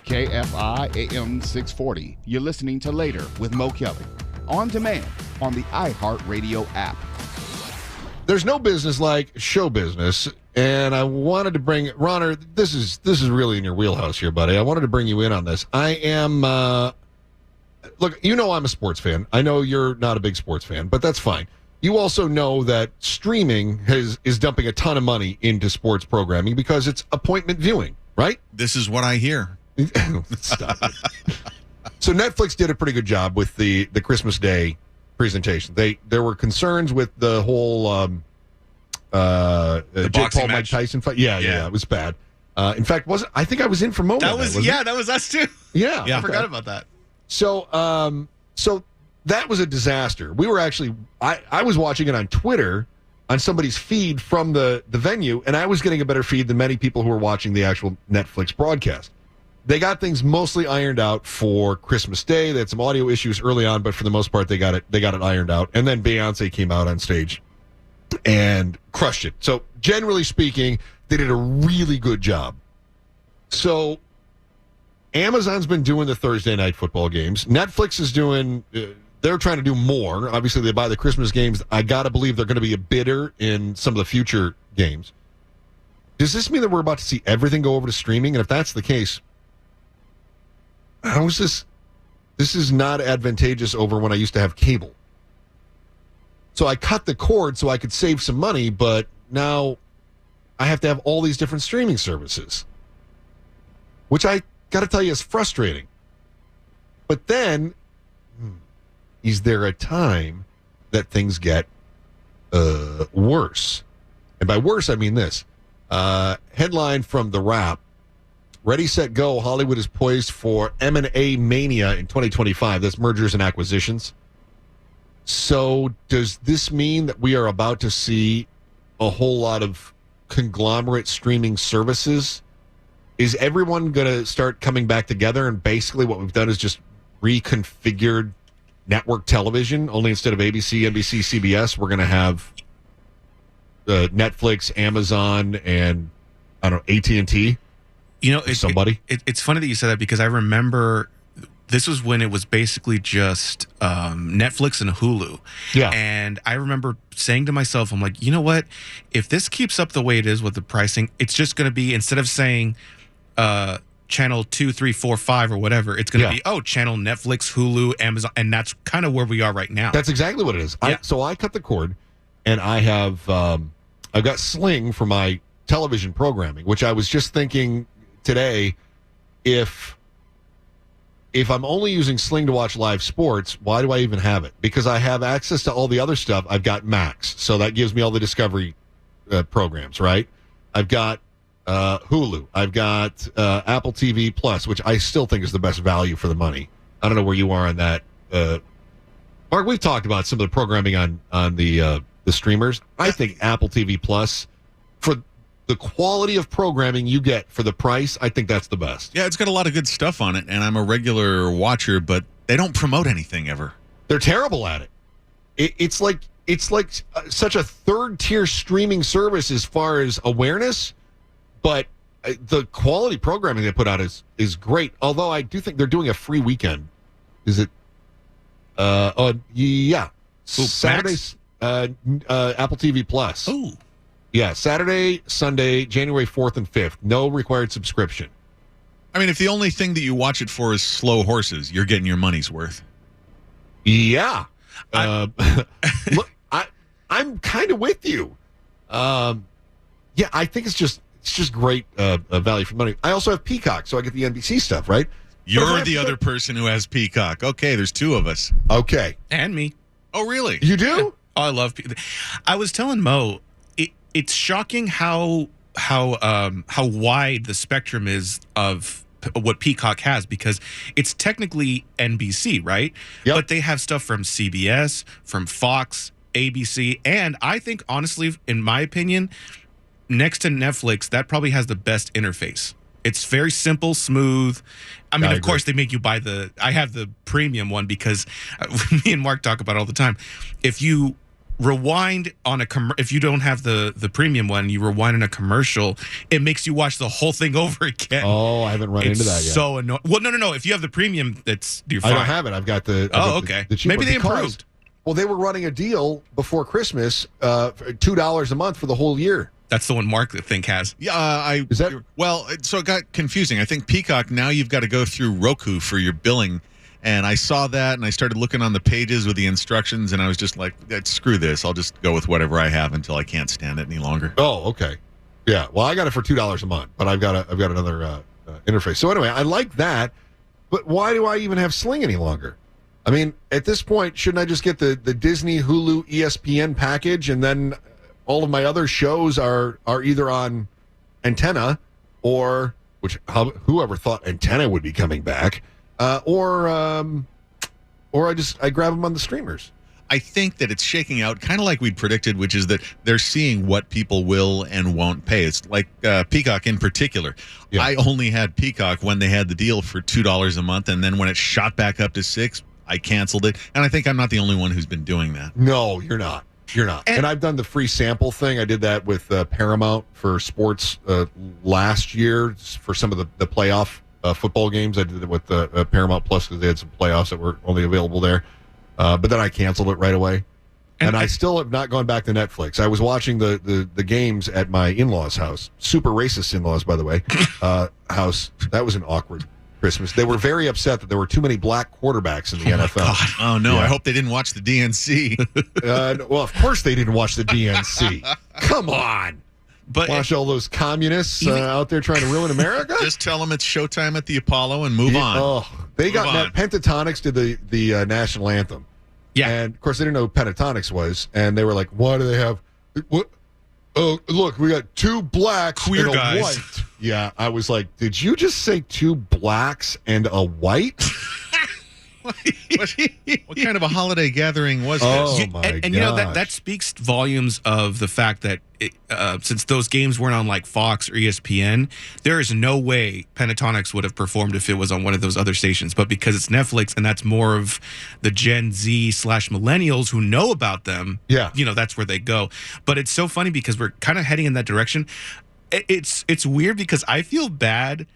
KFI AM 640. You're listening to Later with Mo Kelly. On demand on the iHeartRadio app. There's no business like show business, and I wanted to bring Rahner. This is really in your wheelhouse here, buddy. I wanted to bring you in on this. I am look. You know I'm a sports fan. I know you're not a big sports fan, but that's fine. You also know that streaming is dumping a ton of money into sports programming because it's appointment viewing, right? This is what I hear. Stop it. So Netflix did a pretty good job with the Christmas Day presentation. There were concerns with the whole Jake Paul Mike Tyson fight. Yeah, it was bad. In fact, I think I was in for moment. That was us too. Yeah, I forgot about that. So that was a disaster. We were actually I was watching it on Twitter on somebody's feed from the venue, and I was getting a better feed than many people who were watching the actual Netflix broadcast. They got things mostly ironed out for Christmas Day. They had some audio issues early on, but for the most part, they got it ironed out. And then Beyonce came out on stage and crushed it. So generally speaking, they did a really good job. So Amazon's been doing the Thursday night football games. Netflix is doing. They're trying to do more. Obviously, they buy the Christmas games. I got to believe they're going to be a bidder in some of the future games. Does this mean that we're about to see everything go over to streaming? And if that's the case, how is this? This is not advantageous over when I used to have cable. So I cut the cord so I could save some money, but now I have to have all these different streaming services, which I got to tell you is frustrating. But then, is there a time that things get worse? And by worse, I mean this. Headline from The Wrap. Ready, set, go. Hollywood is poised for M&A mania in 2025. That's mergers and acquisitions. So does this mean that we are about to see a whole lot of conglomerate streaming services? Is everyone going to start coming back together? And basically what we've done is just reconfigured network television, only instead of ABC, NBC, CBS, we're going to have Netflix, Amazon, and I don't know, AT&T. You know, it's funny that you said that because I remember this was when it was basically just Netflix and Hulu. Yeah. And I remember saying to myself, I'm like, you know what? If this keeps up the way it is with the pricing, it's just going to be, instead of saying channel 2, 3, 4, 5 or whatever, it's going to be, channel Netflix, Hulu, Amazon. And that's kind of where we are right now. That's exactly what it is. Yeah. So I cut the cord, and I have I've got Sling for my television programming, which I was just thinking today, if I'm only using Sling to watch live sports, why do I even have it? Because I have access to all the other stuff. I've got Max, so that gives me all the Discovery programs, right? I've got Hulu. I've got Apple TV Plus, which I still think is the best value for the money. I don't know where you are on that. Mark, we've talked about some of the programming on the streamers. I think Apple TV Plus, for the quality of programming you get for the price, I think that's the best. Yeah, it's got a lot of good stuff on it, and I'm a regular watcher, but they don't promote anything ever. They're terrible at it. It's like such a third-tier streaming service as far as awareness, but the quality programming they put out is great. Although I do think they're doing a free weekend. Is it? Yeah. Saturdays, Apple TV Plus. Oh. Yeah, Saturday, Sunday, January 4th and 5th. No required subscription. I mean, if the only thing that you watch it for is slow horses, you're getting your money's worth. Yeah. Look, I'm kind of with you. Yeah, I think it's just great value for money. I also have Peacock, so I get the NBC stuff, right? You're the other person who has Peacock. Okay, there's two of us. Okay. And me. Oh, really? You do? Oh, I love Peacock. I was telling Mo, it's shocking how wide the spectrum is of what Peacock has, because it's technically NBC, right? Yep. But they have stuff from CBS, from Fox, ABC, and I think, honestly, in my opinion, next to Netflix, that probably has the best interface. It's very simple, smooth. I mean, of course, they make you buy I have the premium one because me and Mark talk about it all the time. If you rewind on if you don't have the premium one, you rewind on a commercial, it makes you watch the whole thing over again. Oh, I haven't run into that yet. So annoying. Well, no. If you have the premium, you're fine. I don't have it. I've got the. Okay. The cheap Maybe one they because- improved. Well, they were running a deal before Christmas, for $2 a month for the whole year. That's the one Mark I think has. Yeah, so it got confusing. I think Peacock, now you've got to go through Roku for your billing. And I saw that, and I started looking on the pages with the instructions, and I was just like, screw this. I'll just go with whatever I have until I can't stand it any longer. Oh, okay. Yeah, well, I got it for $2 a month, but I've got another interface. So anyway, I like that, but why do I even have Sling any longer? I mean, at this point, shouldn't I just get the Disney, Hulu, ESPN package, and then all of my other shows are either on Antenna or whoever thought Antenna would be coming back, or I grab them on the streamers. I think that it's shaking out kind of like we'd predicted, which is that they're seeing what people will and won't pay. It's like Peacock in particular. Yeah. I only had Peacock when they had the deal for $2 a month, and then when it shot back up to $6, I canceled it. And I think I'm not the only one who's been doing that. No, you're not. You're not. And I've done the free sample thing. I did that with Paramount for sports last year for some of the playoff football games. I did it with Paramount Plus because they had some playoffs that were only available there. But then I canceled it right away. And I still have not gone back to Netflix. I was watching the games at my in-laws' house. Super racist in-laws, by the way. House. That was an awkward Christmas. They were very upset that there were too many black quarterbacks in the NFL. God. Oh, no. Yeah. I hope they didn't watch the DNC. Well, of course they didn't watch the DNC. Come on. But watch all those communists out there trying to ruin America? Just tell them it's showtime at the Apollo and move on. Oh, they got Pentatonics did the national anthem. Yeah. And, of course, they didn't know who Pentatonics was. And they were like, why do they have... What? Oh, look, we got two blacks queer and a guys. white. Yeah, I was like, did you just say two blacks and a white? What kind of a holiday gathering was this? Oh, my and you know, that speaks volumes of the fact that since those games weren't on like Fox or ESPN, there is no way Pentatonics would have performed if it was on one of those other stations. But because it's Netflix and that's more of the Gen Z / millennials who know about them, that's where they go. But it's so funny because we're kind of heading in that direction. It's weird because I feel bad.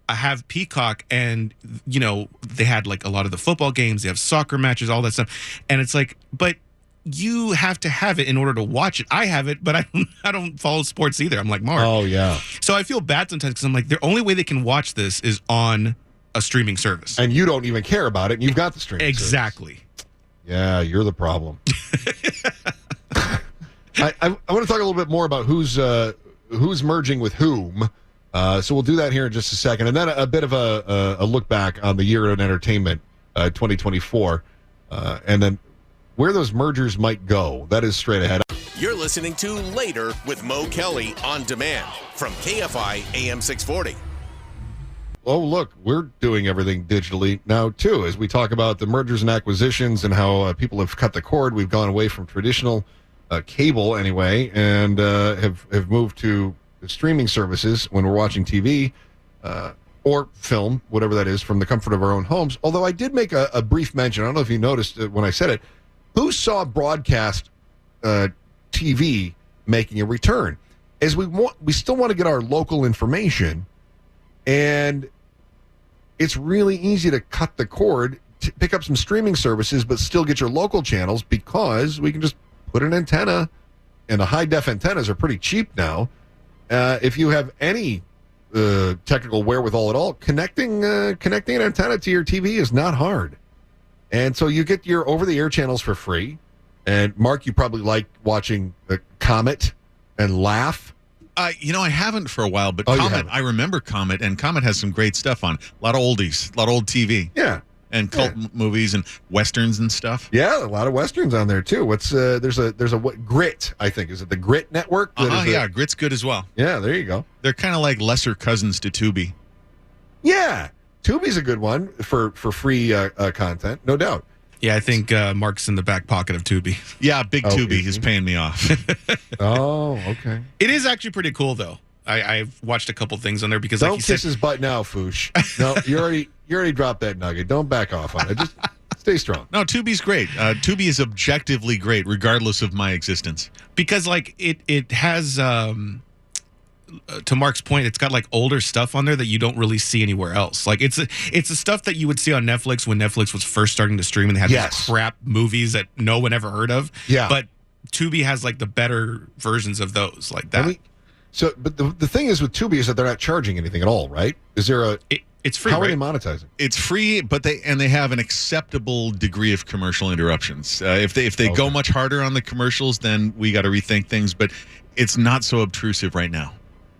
I have Peacock, and they had like a lot of the football games. They have soccer matches, all that stuff, and it's like, but you have to have it in order to watch it. I have it, but I don't follow sports either. I'm like Mark. Oh yeah. So I feel bad sometimes because I'm like, the only way they can watch this is on a streaming service, and you don't even care about it. And you've got the streaming exactly. Service. Yeah, you're the problem. I want to talk a little bit more about who's merging with whom. So we'll do that here in just a second. And then a bit of a look back on the year in entertainment, 2024. And then where those mergers might go. That is straight ahead. You're listening to Later with Mo Kelly on demand from KFI AM 640. Oh, look, we're doing everything digitally now, too. As we talk about the mergers and acquisitions and how people have cut the cord, we've gone away from traditional cable anyway, and have moved to streaming services when we're watching TV or film, whatever that is, from the comfort of our own homes. Although I did make a brief mention, I don't know if you noticed when I said it, who saw broadcast TV making a return? As we still want to get our local information, and it's really easy to cut the cord, to pick up some streaming services, but still get your local channels because we can just put an antenna, and the high-def antennas are pretty cheap now. If you have any technical wherewithal at all, connecting an antenna to your TV is not hard. And so you get your over-the-air channels for free. And, Mark, you probably like watching Comet and Laugh. I haven't for a while, but Comet, I remember Comet, and Comet has some great stuff on. A lot of oldies, a lot of old TV. Yeah. And cult movies and westerns and stuff. Yeah, a lot of westerns on there too. There's a Grit, I think. Is it the Grit network? Yeah, Grit's good as well. Yeah, there you go. They're kind of like lesser cousins to Tubi. Yeah, Tubi's a good one for free content, no doubt. Yeah, I think Mark's in the back pocket of Tubi. Yeah, big Tubi is paying me off. Oh, okay. It is actually pretty cool though. I've watched a couple things on there because don't kiss his butt now, Foosh. No, you already dropped that nugget. Don't back off on it. Just Stay strong. No, Tubi's great. Tubi is objectively great, regardless of my existence. Because like it has to Mark's point, it's got like older stuff on there that you don't really see anywhere else. Like it's the stuff that you would see on Netflix when Netflix was first starting to stream and they had these crap movies that no one ever heard of. Yeah. But Tubi has like the better versions of those, like that. But the thing is with Tubi is that they're not charging anything at all, right? Is there it's free? How right? are they monetizing? It's free, but they have an acceptable degree of commercial interruptions. If they go much harder on the commercials, then we got to rethink things. But it's not so obtrusive right now.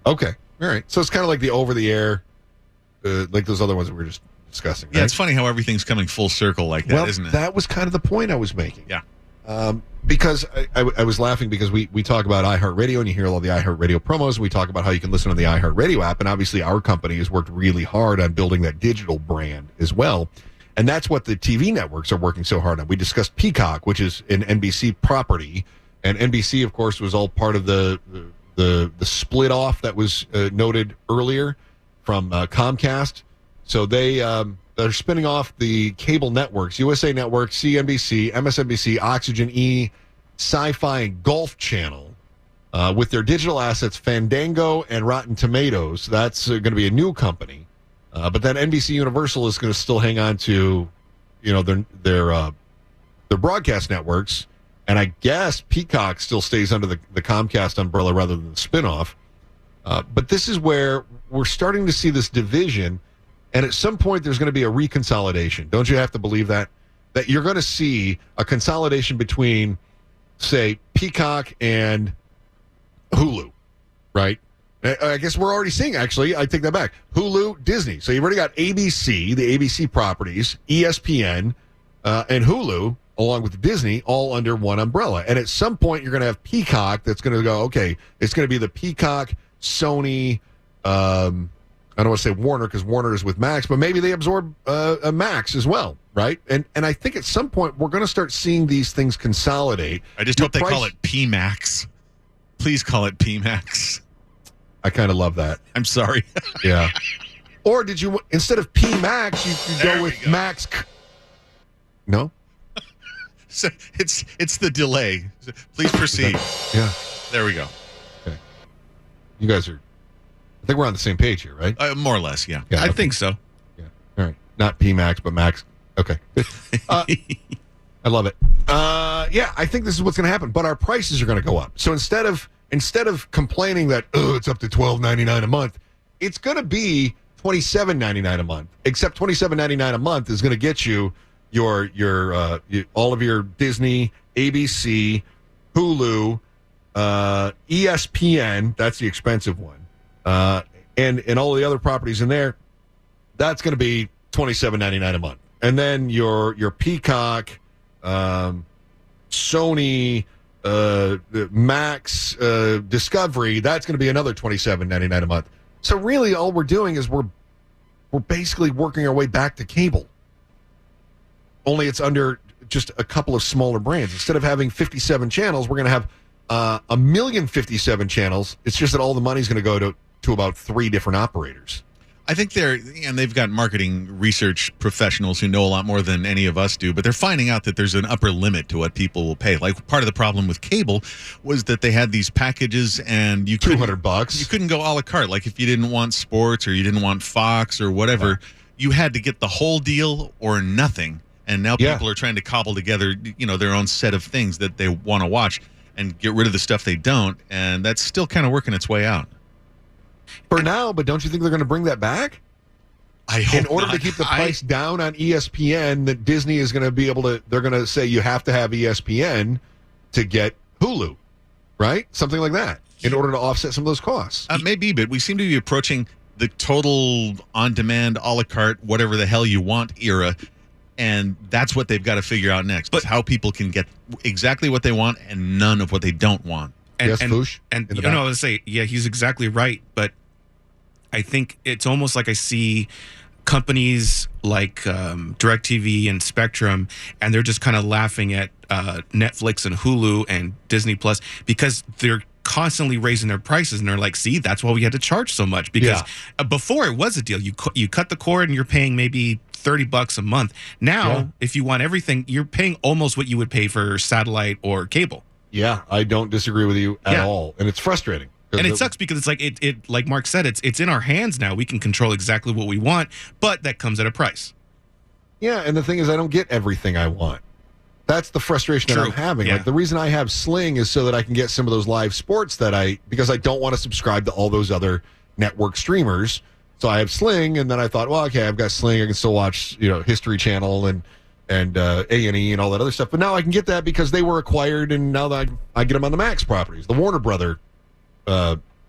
Okay. All right. So it's kind of like the over-the-air, like those other ones that we were just discussing. Yeah, right? it's funny how everything's coming full circle like that, isn't it? That was kind of the point I was making. Yeah. Because I was laughing because we talk about iHeartRadio and you hear all the iHeartRadio promos. And we talk about how you can listen on the iHeartRadio app. And obviously our company has worked really hard on building that digital brand as well. And that's what the TV networks are working so hard on. We discussed Peacock, which is an NBC property. And NBC, of course, was all part of the split off that was noted earlier from Comcast. So they're spinning off the cable networks, USA Network, CNBC, MSNBC, Oxygen E, Sci-Fi, and Golf Channel with their digital assets, Fandango and Rotten Tomatoes. That's going to be a new company. But then NBC Universal is going to still hang on to, their broadcast networks. And I guess Peacock still stays under the Comcast umbrella rather than the spinoff. But this is where we're starting to see this division. And at some point, there's going to be a reconsolidation. Don't you have to believe that? That you're going to see a consolidation between, say, Peacock and Hulu, right? I guess we're already seeing, actually, I take that back. Hulu, Disney. So you've already got ABC, the ABC properties, ESPN, and Hulu, along with Disney, all under one umbrella. And at some point, you're going to have Peacock that's going to go, okay, it's going to be the Peacock, Sony, I don't want to say Warner because Warner is with Max, but maybe they absorb a Max as well, right? And I think at some point, we're going to start seeing these things consolidate. I just hope they call it PMax. Please call it PMax. I kind of love that. I'm sorry. Yeah. Or did you, instead of PMax, you go with Max? No? So it's the delay. Please proceed. Yeah. There we go. Okay. You guys are, I think we're on the same page here, right? More or less, yeah. I think so. Yeah. All right. Not PMax, but Max. Okay. I love it. Yeah, I think this is what's going to happen. But our prices are going to go up. So instead of complaining that it's up to $12.99 a month, it's going to be $27.99 a month. Except $27.99 a month is going to get you your all of your Disney, ABC, Hulu, ESPN. That's the expensive one, and all the other properties in there. That's going to be $27.99 a month, and then your Peacock, Sony, Max, Discovery. That's going to be another $27.99 a month. So really, all we're doing is we're basically working our way back to cable. Only it's under just a couple of smaller brands. Instead of having 57 channels, we're going to have 1,057 channels. It's just that all the money's going to go to about 3 different operators. I think they've got marketing research professionals who know a lot more than any of us do, but they're finding out that there's an upper limit to what people will pay. Like part of the problem with cable was that they had these packages and you $200. You couldn't go a la carte. Like if you didn't want sports or you didn't want Fox or whatever, you had to get the whole deal or nothing. And now people are trying to cobble together, their own set of things that they want to watch and get rid of the stuff they don't. And that's still kind of working its way out. For now, but don't you think they're going to bring that back? I hope in order not. to keep the price down on ESPN, that Disney is going to be able to, they're going to say you have to have ESPN to get Hulu, right? Something like that, in order to offset some of those costs. Maybe, but we seem to be approaching the total on-demand, a la carte, whatever the hell you want era. And that's what they've got to figure out next. But how people can get exactly what they want and none of what they don't want. Yes, Foosh? And I would say, yeah, he's exactly right. But I think it's almost like I see companies like DirecTV and Spectrum, and they're just kind of laughing at Netflix and Hulu and Disney Plus because they're constantly raising their prices, and they're like, see, that's why we had to charge so much, because before it was a deal. You cut the cord and you're paying maybe $30 a month. Now, if you want everything, you're paying almost what you would pay for satellite or cable. Yeah, I don't disagree with you at all, and it's frustrating. And it sucks because it's like it like Mark said, it's in our hands now. We can control exactly what we want, but that comes at a price. Yeah, and the thing is, I don't get everything I want. That's the frustration that I'm having. Like, the reason I have Sling is so that I can get some of those live sports because I don't want to subscribe to all those other network streamers. So I have Sling, and then I thought, well, okay, I've got Sling. I can still watch, History Channel and A&E and all that other stuff. But now I can get that because they were acquired, and now that I get them on the Max properties, the Warner Brother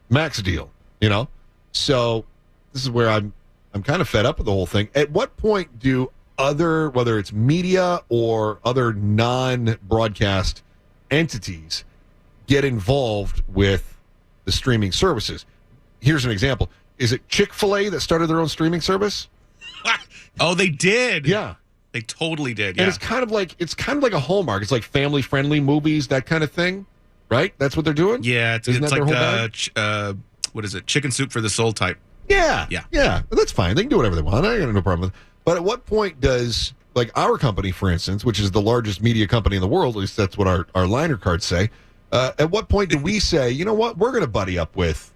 Max deal. So this is where I'm kind of fed up with the whole thing. At what point do whether it's media or other non-broadcast entities, get involved with the streaming services? Here's an example. Is it Chick-fil-A that started their own streaming service? Oh, they did. Yeah. They totally did. Yeah. And it's kind of like a Hallmark. It's like family-friendly movies, that kind of thing, right? That's what they're doing? Yeah, it's like what is it? Chicken soup for the soul type. Yeah. That's fine. They can do whatever they want. I got no problem with it. But at what point does, like, our company, for instance, which is the largest media company in the world, at least that's what our liner cards say, at what point do we say, you know what, we're going to buddy up with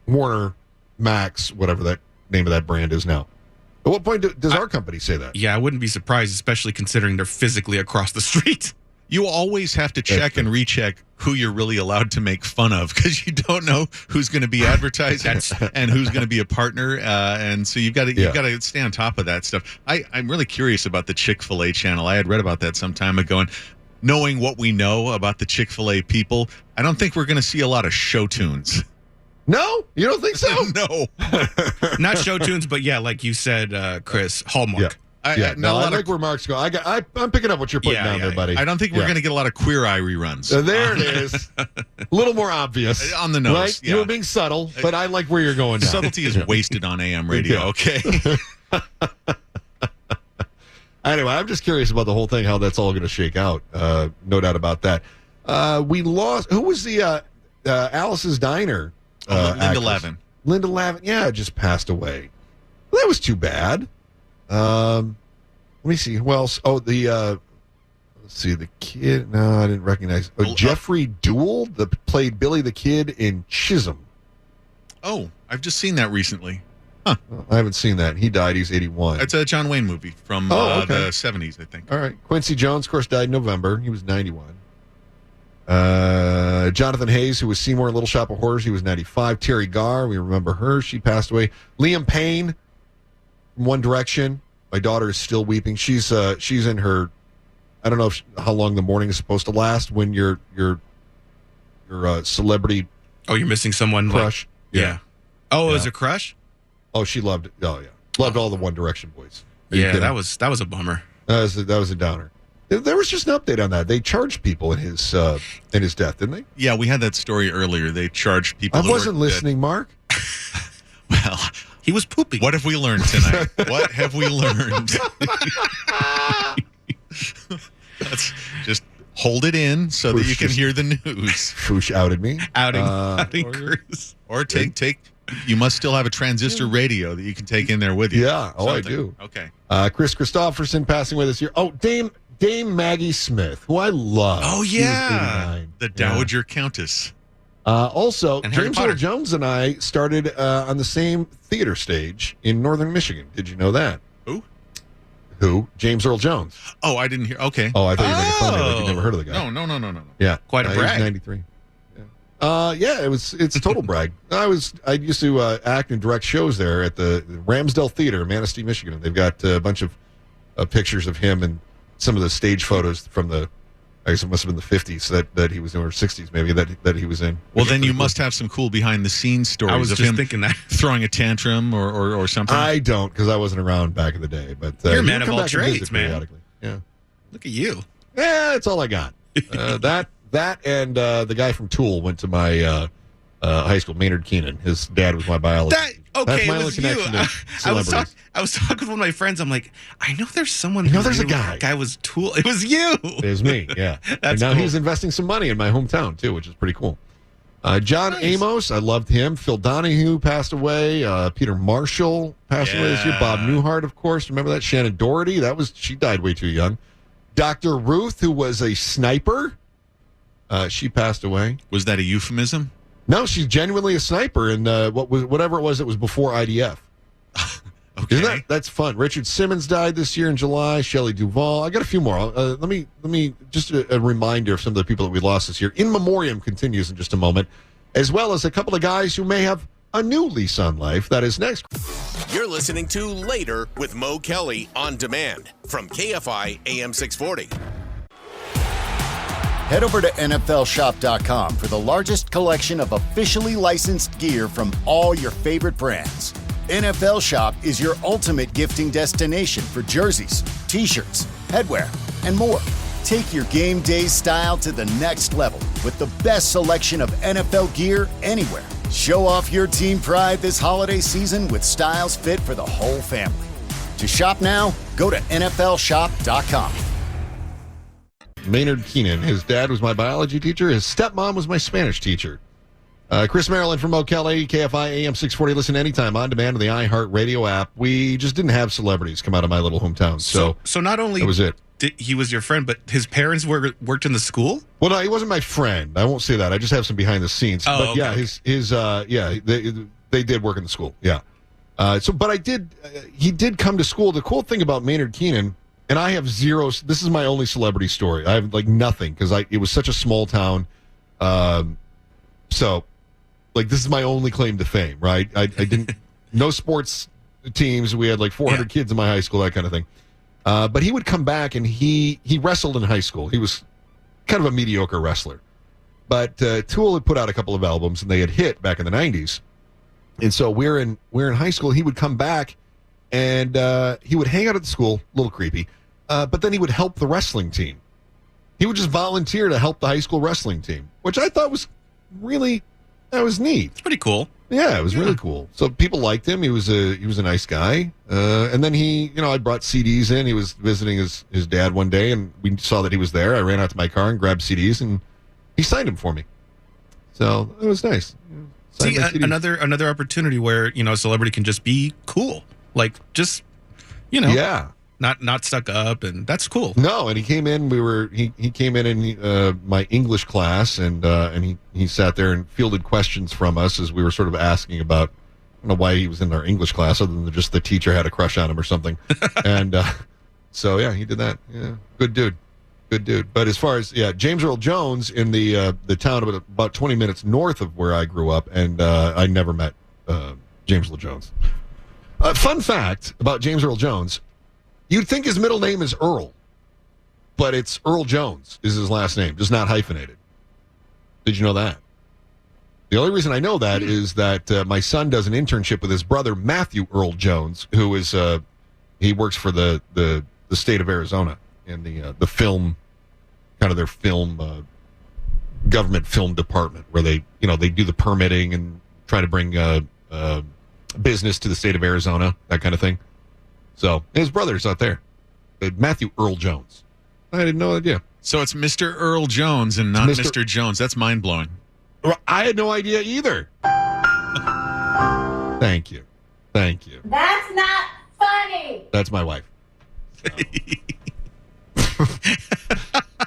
Warner, Max, whatever that name of that brand is now? At what point does our company say that? Yeah, I wouldn't be surprised, especially considering they're physically across the street. You always have to check and recheck who you're really allowed to make fun of, because you don't know who's going to be advertising and who's going to be a partner, and so you've got to stay on top of that stuff. I'm really curious about the Chick-fil-A channel. I had read about that some time ago, and knowing what we know about the Chick-fil-A people, I don't think we're going to see a lot of show tunes. No, you don't think so? No, not show tunes, but yeah, like you said, Chris, Hallmark. Yeah. I like where Mark's going. I'm picking up what you're putting down there, buddy. I don't think we're going to get a lot of Queer Eye reruns. There it is. A little more obvious. On the nose. Right? Yeah. You were being subtle, but I like where you're going now. Subtlety is wasted on AM radio, okay? Anyway, I'm just curious about the whole thing, how that's all going to shake out. No doubt about that. We lost. Who was the Alice's Diner? Linda Lavin. Linda Lavin, just passed away. Well, that was too bad. Let me see who else. Oh, let's see, the kid. No, I didn't recognize. Jeffrey Dewell, that played Billy the Kid in Chisholm. Oh, I've just seen that recently. Huh. I haven't seen that. He died. He's 81. It's a John Wayne movie from the 70s, I think. All right. Quincy Jones, of course, died in November. He was 91. Jonathan Hayes, who was Seymour in Little Shop of Horrors, he was 95. Terry Garr, we remember her. She passed away. Liam Payne, from One Direction. My daughter is still weeping. She's in her. I don't know how long the mourning is supposed to last when your celebrity. Oh, you're missing someone. Crush. Yeah. Oh, it was a crush. Oh, she loved it. Oh, yeah, loved all the One Direction boys. Yeah, that was a bummer. That was a downer. There was just an update on that. They charged people in his death, didn't they? Yeah, we had that story earlier. They charged people. I wasn't listening, Mark. Well, he was pooping. What have we learned tonight? What have we learned? Let's just hold it in so that you can hear the news. Foosh outed me. Outing Chris. Or take. You must still have a transistor radio that you can take in there with you. Yeah. Oh, I do. Okay. Chris Christopherson passing away this year. Oh, Dame Maggie Smith, who I love. Oh, yeah. The Dowager Countess. Also, and James Earl Jones and I started on the same theater stage in northern Michigan. Did you know that? Who? James Earl Jones. Oh, I didn't hear. Okay. Oh, I thought you were making fun of me. Like you never heard of the guy. No. Yeah. Quite a brag. He was 93. Yeah. It's a total brag. I used to act and direct shows there at the Ramsdale Theater in Manistee, Michigan. And they've got a bunch of pictures of him and some of the stage photos from I guess it must have been the 50s that he was in, or 60s maybe, that he was in. Well, then you must have some cool behind-the-scenes stories. I was just thinking that. Throwing a tantrum or something. I don't, because I wasn't around back in the day. But you're a man of all trades, man. Yeah. Look at you. Yeah, that's all I got. That and the guy from Tool went to my high school. Maynard Keenan. His dad was my biology. That's my only connection to celebrities. I was talking with one of my friends. I'm like, I know there's someone. I know there's a guy. That guy was Tool. It was you. It was me. Yeah. And now he's investing some money in my hometown too, which is pretty cool. John Amos, I loved him. Phil Donahue passed away. Peter Marshall passed away this year. Bob Newhart, of course. Remember that? Shannon Doherty. She died way too young. Dr. Ruth, who was a sniper, she passed away. Was that a euphemism? No, she's genuinely a sniper in whatever it was that was before IDF. Okay. Isn't that's fun? Richard Simmons died this year in July. Shelley Duvall. I got a few more. Let me just a reminder of some of the people that we lost this year. In Memoriam continues in just a moment, as well as a couple of guys who may have a new lease on life. That is next. You're listening to Later with Mo Kelly on demand from KFI AM 640. Head over to NFLshop.com for the largest collection of officially licensed gear from all your favorite brands. NFL Shop is your ultimate gifting destination for jerseys, t-shirts, headwear, and more. Take your game day style to the next level with the best selection of NFL gear anywhere. Show off your team pride this holiday season with styles fit for the whole family. To shop now, go to NFLshop.com. Maynard Keenan. His dad was my biology teacher. His stepmom was my Spanish teacher. Chris Maryland from O'Kelly, KFI AM 640. Listen anytime on demand on the iHeart Radio app. We just didn't have celebrities come out of my little hometown. So not only that was it. He was your friend, but his parents worked in the school? Well, no, he wasn't my friend. I won't say that. I just have some behind the scenes. Oh, but okay. yeah, they did work in the school. Yeah. He did come to school. The cool thing about Maynard Keenan, and I have zero. This is my only celebrity story. I have nothing because it was such a small town. This is my only claim to fame, right? I didn't no sports teams. We had 400 kids in my high school, that kind of thing. But he would come back and he wrestled in high school. He was kind of a mediocre wrestler, but Tool had put out a couple of albums and they had hit back in the 90s. And so we're in high school. He would come back and he would hang out at the school, a little creepy. But then he would help the wrestling team. He would just volunteer to help the high school wrestling team, which I thought was that was neat. It's pretty cool. Yeah, it was really cool. So people liked him. He was a nice guy. And then I brought CDs in. He was visiting his dad one day, and we saw that he was there. I ran out to my car and grabbed CDs, and he signed them for me. So it was nice. See, another opportunity where a celebrity can just be cool, yeah. Not stuck up, and that's cool. No, and he came in. He came in my English class, and he sat there and fielded questions from us as we were sort of asking about, I don't know why he was in our English class, other than just the teacher had a crush on him or something. And so yeah, he did that. Yeah, good dude. But as far as James Earl Jones in the town about 20 minutes north of where I grew up, and I never met James Earl Jones. Fun fact about James Earl Jones. You'd think his middle name is Earl, but it's Earl Jones is his last name, just not hyphenated. Did you know that? The only reason I know that is that my son does an internship with his brother, Matthew Earl Jones, who is he works for the state of Arizona in the film, kind of their film, government film department, where they do the permitting and try to bring business to the state of Arizona, that kind of thing. So his brother's out there, Matthew Earl Jones. I had no idea. So it's Mr. Earl Jones and not Mr. Jones. That's mind blowing. I had no idea either. Thank you. That's not funny. That's my wife.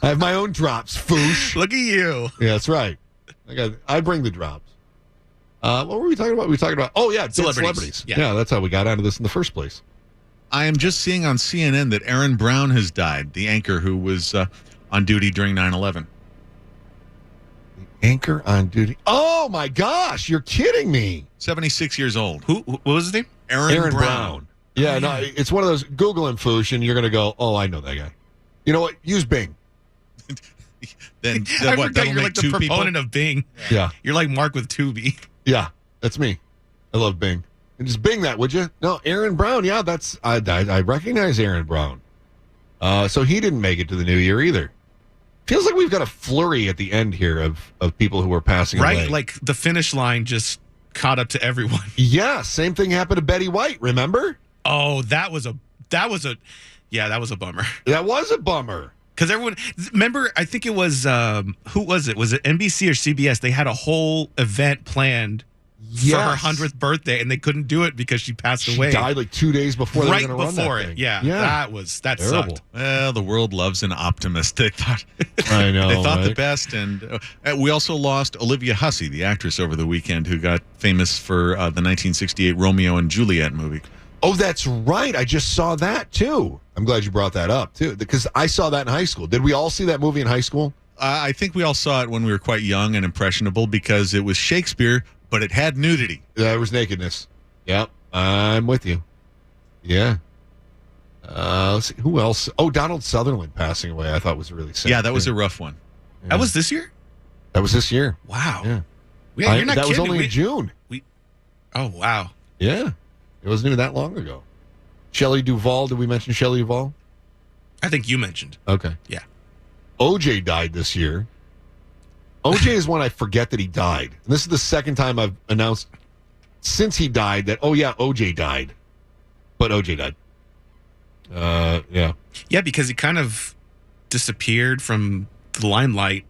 I have my own drops, foosh. Look at you. Yeah, that's right. I bring the drops. What were we talking about? Celebrities. Yeah, that's how we got out of this in the first place. I am just seeing on CNN that Aaron Brown has died, the anchor who was on duty during 9/11. The anchor on duty? Oh, my gosh. You're kidding me. 76 years old. What was his name? Aaron Brown. Yeah, no, it's one of those, Google him, foosh, and you're going to go, oh, I know that guy. You know what? Use Bing. then I what? forgot you're like the proponent of Bing. Yeah. You're like Mark with Tubi. Yeah, that's me. I love Bing. And just Bing that, would you? No, Aaron Brown. Yeah, I recognize Aaron Brown. So he didn't make it to the new year either. Feels like we've got a flurry at the end here of people who are passing away. Right, like the finish line just caught up to everyone. Yeah, same thing happened to Betty White, remember? Oh, that was a bummer. That was a bummer. Because everyone, remember, I think it was, who was it? Was it NBC or CBS? They had a whole event planned for her 100th birthday, and they couldn't do it because she passed away. She died like 2 days before right they were going to run before that it. thing. Yeah, that terrible. sucked. Well, the world loves an optimist. They thought, I know, they thought the right? best. And we also lost Olivia Hussey, the actress, over the weekend, who got famous for the 1968 Romeo and Juliet movie. Oh, that's right. I just saw that, too. I'm glad you brought that up, too, because I saw that in high school. Did we all see that movie in high school? I think we all saw it when we were quite young and impressionable because it was Shakespeare, but it had nudity. There was nakedness. Yep, I'm with you. Yeah. Let's see, who else? Oh, Donald Sutherland passing away, I thought was really sad. Yeah, that was a rough one. Yeah. That was this year? That was this year. Wow. Yeah. You're not that was kidding. only in June. Oh, wow. Yeah. It wasn't even that long ago. Shelley Duvall. Did we mention Shelley Duvall? I think you mentioned. Okay. Yeah. OJ died this year. OJ is one I forget that he died. And this is the second time I've announced since he died that, oh, yeah, OJ died. But OJ died. Yeah. Yeah, because he kind of disappeared from the limelight,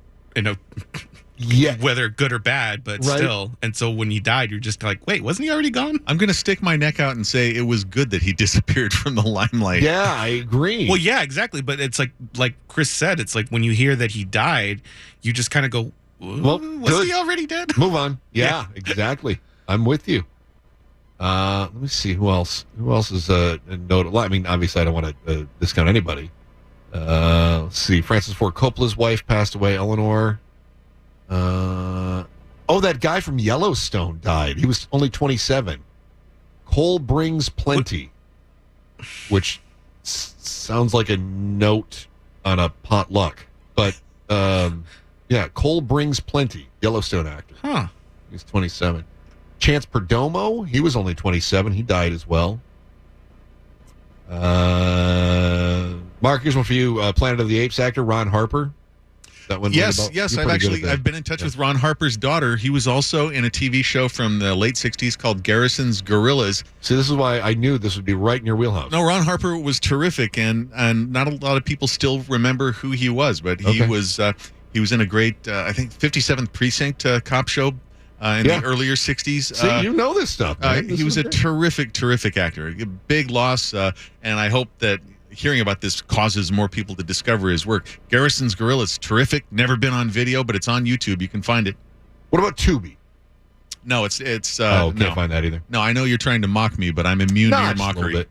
Yeah. whether good or bad, but Right. still. And so when he died, you're just like, wait, wasn't he already gone? I'm going to stick my neck out and say it was good that he disappeared from the limelight. Yeah, I agree. Well, yeah, exactly. But it's like Chris said, it's like when you hear that he died, you just kind of go, Well, was good. he already dead? Move on. Yeah, exactly. I'm with you. Let me see who else. Who else is notable? I mean, obviously, I don't want to discount anybody. Let's see. Francis Ford Coppola's wife passed away. Eleanor. That guy from Yellowstone died. He was only 27. Coal brings plenty, which sounds like a note on a potluck. But yeah, coal brings plenty. Yellowstone actor. Huh. He's 27. Chance Perdomo, he was only 27. He died as well. Mark, here's one for you. Planet of the Apes actor Ron Harper. That one. Yes. You're I've pretty good at that. I've been in touch with Ron Harper's daughter. He was also in a TV show from the late 60s called Garrison's Gorillas. See, this is why I knew this would be right in your wheelhouse. No, Ron Harper was terrific, and not a lot of people still remember who he was, but he was in a great, I think, 57th Precinct cop show in the earlier 60s. See, you know this stuff. Man. He was a terrific actor. A big loss, and I hope that hearing about this causes more people to discover his work. Garrison's Gorillas, terrific. Never been on video, but it's on YouTube. You can find it. What about Tubi? No, it's. Can't find that either. No, I know you're trying to mock me, but I'm immune to your mockery.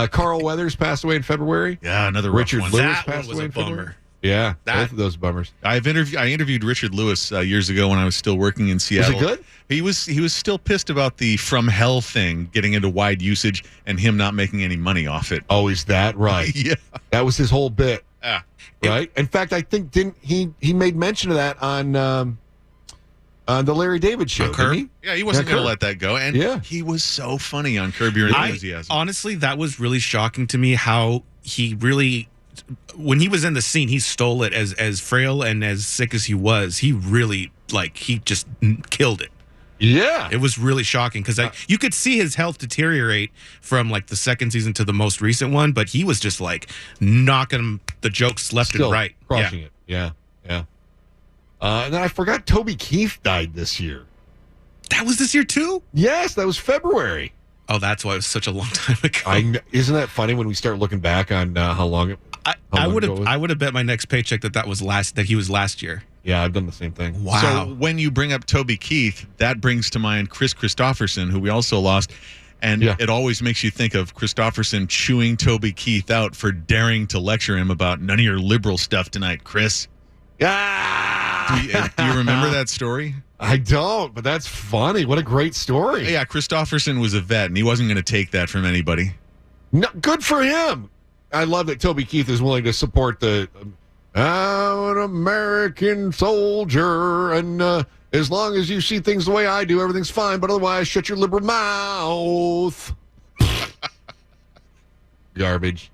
Carl Weathers passed away in February. Yeah, another rough Richard one. Lewis That passed one was away a in February. bummer. Yeah, both of those bummers. I interviewed Richard Lewis years ago when I was still working in Seattle. Was it good? He was still pissed about the From Hell thing getting into wide usage and him not making any money off it. Oh, is that right? Yeah, that was his whole bit. Yeah. Right. In fact, I think he made mention of that on the Larry David show. Didn't he? Yeah, he wasn't going to let that go, and Yeah. he was so funny on Curb Your Enthusiasm. Honestly, that was really shocking to me how he really, when he was in the scene, he stole it as frail and as sick as he was. He really, he just killed it. Yeah. It was really shocking because you could see his health deteriorate from the second season to the most recent one, but he was just knocking the jokes left and right. Crushing it. Yeah. And then I forgot Toby Keith died this year. That was this year too? Yes, that was February. Oh, that's why it was such a long time ago. Isn't that funny when we start looking back on how long it? I would have bet my next paycheck that he was last year. Yeah, I've done the same thing. Wow. So when you bring up Toby Keith, that brings to mind Chris Christopherson, who we also lost. And it always makes you think of Christopherson chewing Toby Keith out for daring to lecture him about none of your liberal stuff tonight, Chris. Ah! Do you remember that story? I don't, but that's funny. What a great story. Yeah, Christopherson was a vet, and he wasn't going to take that from anybody. No, good for him. I love that Toby Keith is willing to support the I'm an American soldier, and as long as you see things the way I do, everything's fine, but otherwise, shut your liberal mouth. Garbage.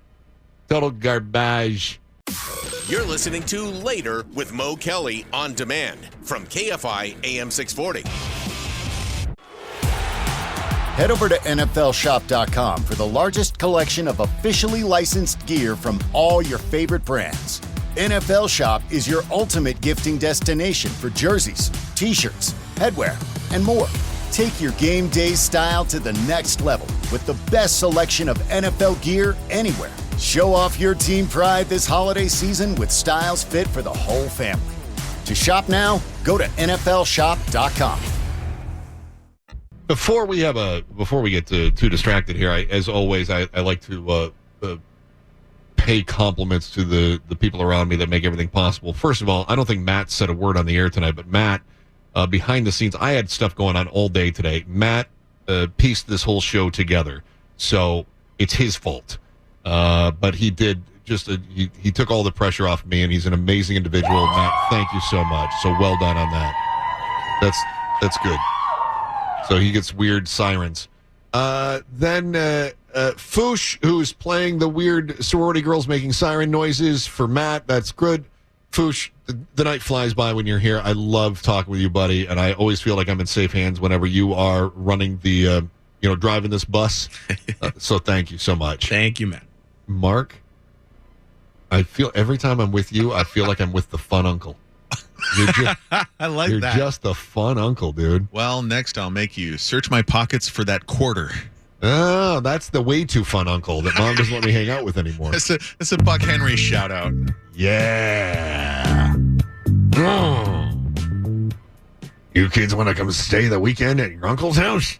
Total garbage. You're listening to Later with Mo Kelly on demand from KFI AM 640. Head over to NFLshop.com for the largest collection of officially licensed gear from all your favorite brands. NFL Shop is your ultimate gifting destination for jerseys, t-shirts, headwear, and more. Take your game day style to the next level with the best selection of NFL gear anywhere. Show off your team pride this holiday season with styles fit for the whole family. To shop now, go to NFLshop.com. Before we get too distracted here, as always, I like to pay compliments to the people around me that make everything possible. First of all, I don't think Matt said a word on the air tonight, but Matt, behind the scenes, I had stuff going on all day today. Matt pieced this whole show together, so it's his fault. But he did he took all the pressure off me, and he's an amazing individual. Matt, thank you so much. So well done on that. That's good. So he gets weird sirens. Then Foosh, who's playing the weird sorority girls making siren noises for Matt. That's good. Foosh, the night flies by when you're here. I love talking with you, buddy, and I always feel like I'm in safe hands whenever you are running the, driving this bus. So thank you so much. Thank you, man. Mark, I feel every time I'm with you, I feel like I'm with the fun uncle. I like you're that. You're just a fun uncle, dude. Well, next I'll make you search my pockets for that quarter. Oh, that's the way too fun uncle that Mom doesn't let me hang out with anymore. That's a Buck Henry shout out. Yeah. You kids want to come stay the weekend at your uncle's house?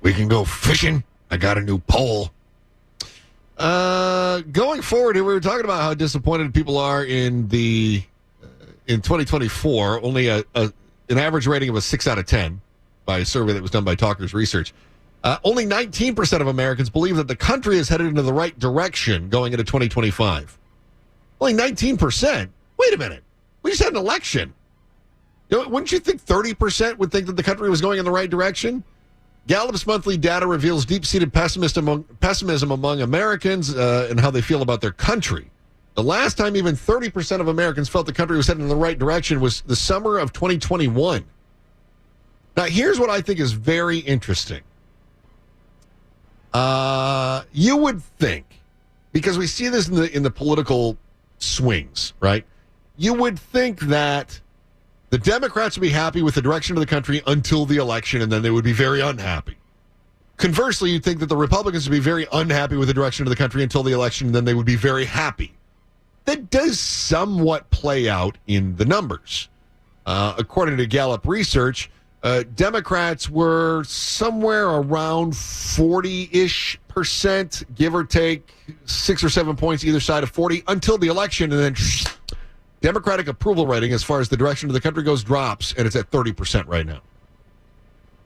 We can go fishing. I got a new pole. Going forward here, we were talking about how disappointed people are in 2024. Only an average rating of a 6 out of 10 by a survey that was done by Talkers Research. Only 19% of Americans believe that the country is headed into the right direction going into 2025. Only 19%? Wait a minute. We just had an election. Wouldn't you think 30% would think that the country was going in the right direction? Gallup's monthly data reveals deep-seated pessimism among Americans and how they feel about their country. The last time even 30% of Americans felt the country was heading in the right direction was the summer of 2021. Now, here's what I think is very interesting. You would think, because we see this in the political swings, right? You would think that the Democrats would be happy with the direction of the country until the election, and then they would be very unhappy. Conversely, you'd think that the Republicans would be very unhappy with the direction of the country until the election, and then they would be very happy. That does somewhat play out in the numbers. According to Gallup research, Democrats were somewhere around 40-ish%, give or take 6 or 7 points either side of 40, until the election, and then Democratic approval rating as far as the direction of the country goes drops, and it's at 30% right now.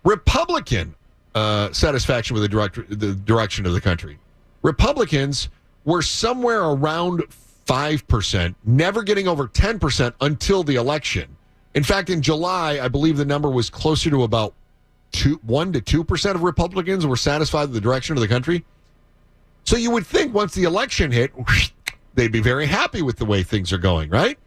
Republican satisfaction with the direction of the country. Republicans were somewhere around 5%, never getting over 10% until the election. In fact, in July, I believe the number was closer to about 1 to 2% of Republicans were satisfied with the direction of the country. So you would think once the election hit, they'd be very happy with the way things are going, right?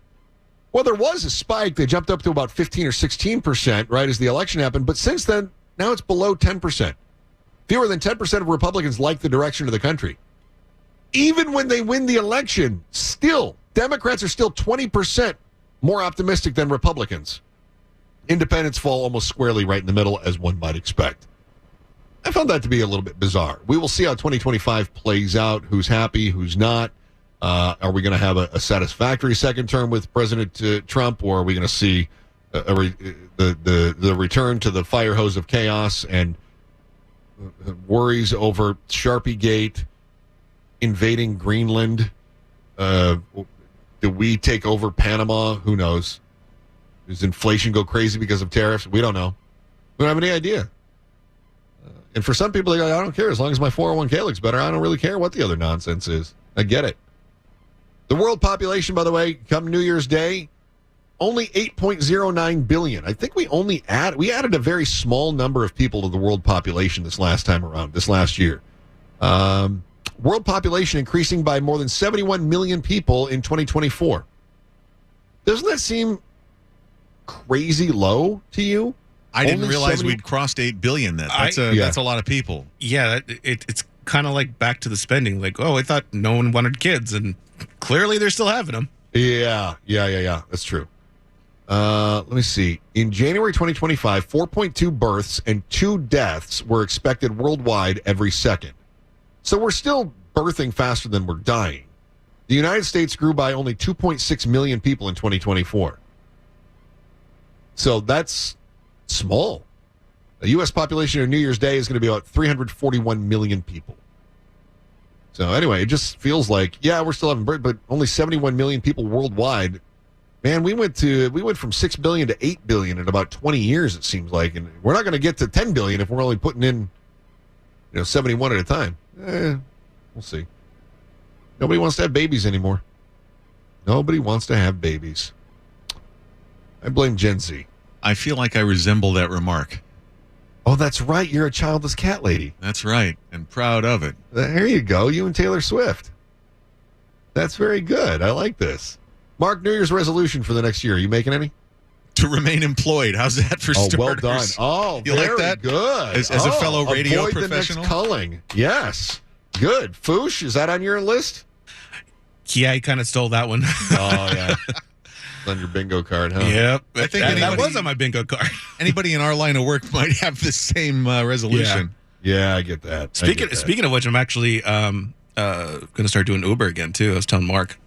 Well, there was a spike. They jumped up to about 15 or 16%, right, as the election happened. But since then, now it's below 10%. Fewer than 10% of Republicans like the direction of the country. Even when they win the election, still, Democrats are still 20% more optimistic than Republicans. Independents fall almost squarely right in the middle, as one might expect. I found that to be a little bit bizarre. We will see how 2025 plays out, who's happy, who's not. Are we going to have a satisfactory second term with President Trump, or are we going to see the return to the fire hose of chaos and worries over Sharpie Gate, invading Greenland? Do we take over Panama? Who knows? Does inflation go crazy because of tariffs? We don't know. We don't have any idea. And for some people, they're like, I don't care. As long as my 401k looks better, I don't really care what the other nonsense is. I get it. The world population, by the way, come New Year's Day, only 8.09 billion. I think we added a very small number of people to the world population this last time around, this last year. World population increasing by more than 71 million people in 2024. Doesn't that seem crazy low to you? I didn't realize we'd crossed 8 billion. That's a lot of people. Yeah, it's kind of like back to the spending. Like, oh, I thought no one wanted kids, and clearly they're still having them. Yeah. That's true. Let me see. In January 2025, 4.2 births and 2 deaths were expected worldwide every second. So we're still birthing faster than we're dying. The United States grew by only 2.6 million people in 2024. So that's small. The U.S. population on New Year's Day is going to be about 341 million people. So anyway, it just feels like, yeah, we're still having birth, but only 71 million people worldwide. Man, we went from 6 billion to 8 billion in about 20 years, it seems like. And we're not going to get to 10 billion if we're only putting in 71 at a time. We'll see. Nobody wants to have babies anymore. Nobody wants to have babies. I blame Gen Z. I feel like I resemble that remark. Oh, that's right. You're a childless cat lady. That's right. And proud of it. There you go. You and Taylor Swift. That's very good. I like this. Mark, New Year's resolution for the next year. Are you making any? To remain employed. How's that for starters? Well done. Oh, you very like that? Good. As a fellow radio avoid professional? The next culling. Yes. Good. Foosh, is that on your list? Yeah, he kind of stole that one. Oh, yeah. On your bingo card, huh? Yep. I think that was on my bingo card. Anybody in our line of work might have the same resolution. Yeah, I get that. Speaking of which, I'm actually going to start doing Uber again, too. I was telling Mark.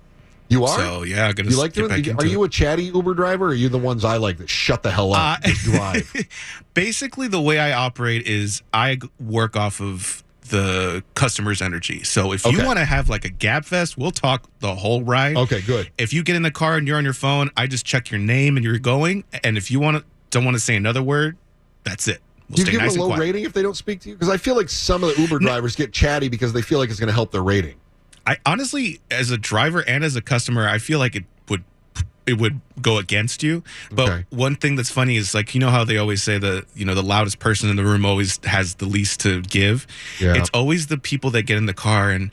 You are? So, yeah, I'm going to you like doing it? Are you a chatty Uber driver, or are you the ones I like that shut the hell up and drive? Basically, the way I operate is I work off of the customer's energy. So if you want to have like a gab fest, we'll talk the whole ride. Okay, good. If you get in the car and you're on your phone, I just check your name and you're going. And if you don't want to say another word, that's it. Do you give them a low rating if they don't speak to you? Because I feel like some of the Uber drivers get chatty because they feel like it's going to help their rating. I honestly, as a driver and as a customer, I feel like it would go against you. But one thing that's funny is, like, you know how they always say the loudest person in the room always has the least to give. Yeah. It's always the people that get in the car and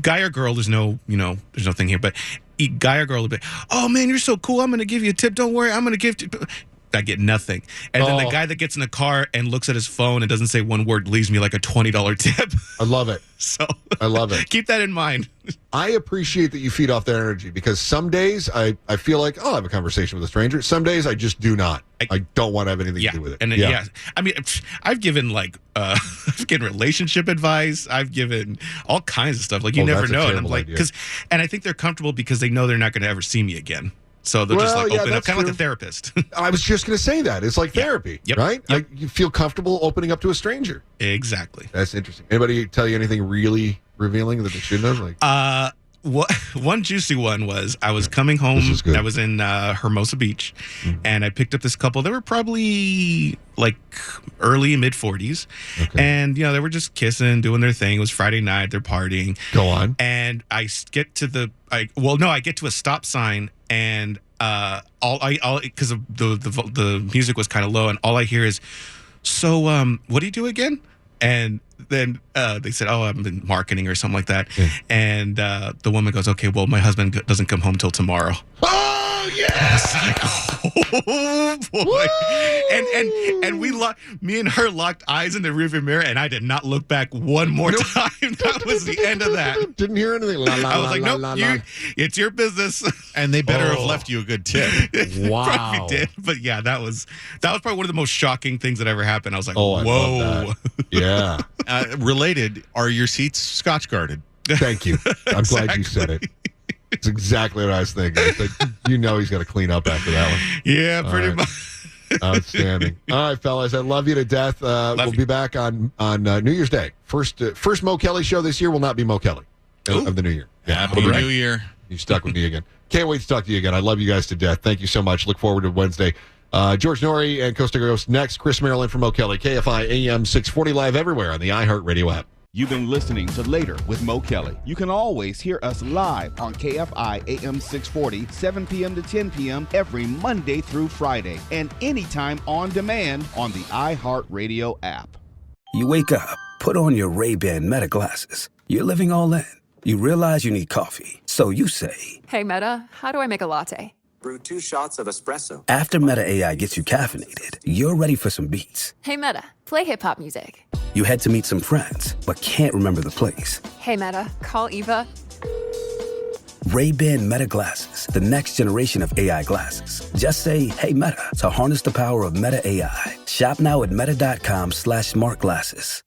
guy or girl, there's no thing here, but guy or girl will be, oh man, you're so cool, I'm going to give you a tip. Don't worry, I'm going to give I get nothing. And then the guy that gets in the car and looks at his phone and doesn't say one word leaves me like a $20 tip. I love it. So I love it. Keep that in mind. I appreciate that you feed off that energy, because some days I feel like I'll have a conversation with a stranger. Some days I just do not. I don't want to have anything to do with it. And I mean, I've given I've given relationship advice. I've given all kinds of stuff. Like, you never know. And I'm like, and I think they're comfortable because they know they're not going to ever see me again. So they'll just open up, kind of like a therapist. I was just going to say that. It's like therapy, right? Yep. You feel comfortable opening up to a stranger. Exactly. That's interesting. Anybody tell you anything really revealing that they shouldn't have? One juicy one was, I was coming home. I was in Hermosa Beach, and I picked up this couple. They were probably like early mid 40s, and they were just kissing, doing their thing. It was Friday night. They're partying. Go on. And I get to I get to a stop sign, and because of the music was kind of low, and all I hear is, so what do you do again? And then they said, oh, I'm in marketing or something like that. Yeah. And the woman goes, okay, well, my husband doesn't come home till tomorrow. Oh, yes! Oh, boy. And me and her locked eyes in the rearview mirror, and I did not look back one more time. That was the end of that. Didn't hear anything. I was like, nope, it's your business. And they better have left you a good tip. Wow. Probably did. But yeah, that was probably one of the most shocking things that ever happened. I was like, whoa. I love that. Yeah. Related, are your seats Scotch guarded? Thank you. I'm glad you said it. It's exactly what I was thinking. It's like, he's got to clean up after that one. Yeah, pretty much. Outstanding. All right, fellas, I love you to death. We'll be back on New Year's Day. First Mo Kelly show this year will not be Mo Kelly of the new year. Yeah, Happy New Year. You stuck with me again. Can't wait to talk to you again. I love you guys to death. Thank you so much. Look forward to Wednesday. George Norrie and Costa Ghost next. Chris Maryland from Mo Kelly. KFI AM 640 live everywhere on the iHeartRadio app. You've been listening to Later with Mo Kelly. You can always hear us live on KFI AM 640, 7 p.m. to 10 p.m. every Monday through Friday, and anytime on demand on the iHeartRadio app. You wake up, put on your Ray-Ban Meta glasses. You're living all in. You realize you need coffee. So you say, "Hey, Meta, how do I make a latte?" Brew 2 shots of espresso. After Meta AI gets you caffeinated, you're ready for some beats. "Hey, Meta, play hip-hop music." You head to meet some friends, but can't remember the place. "Hey, Meta, call Eva." Ray-Ban Meta Glasses, the next generation of AI glasses. Just say, "Hey, Meta," to harness the power of Meta AI. Shop now at meta.com/smartglasses.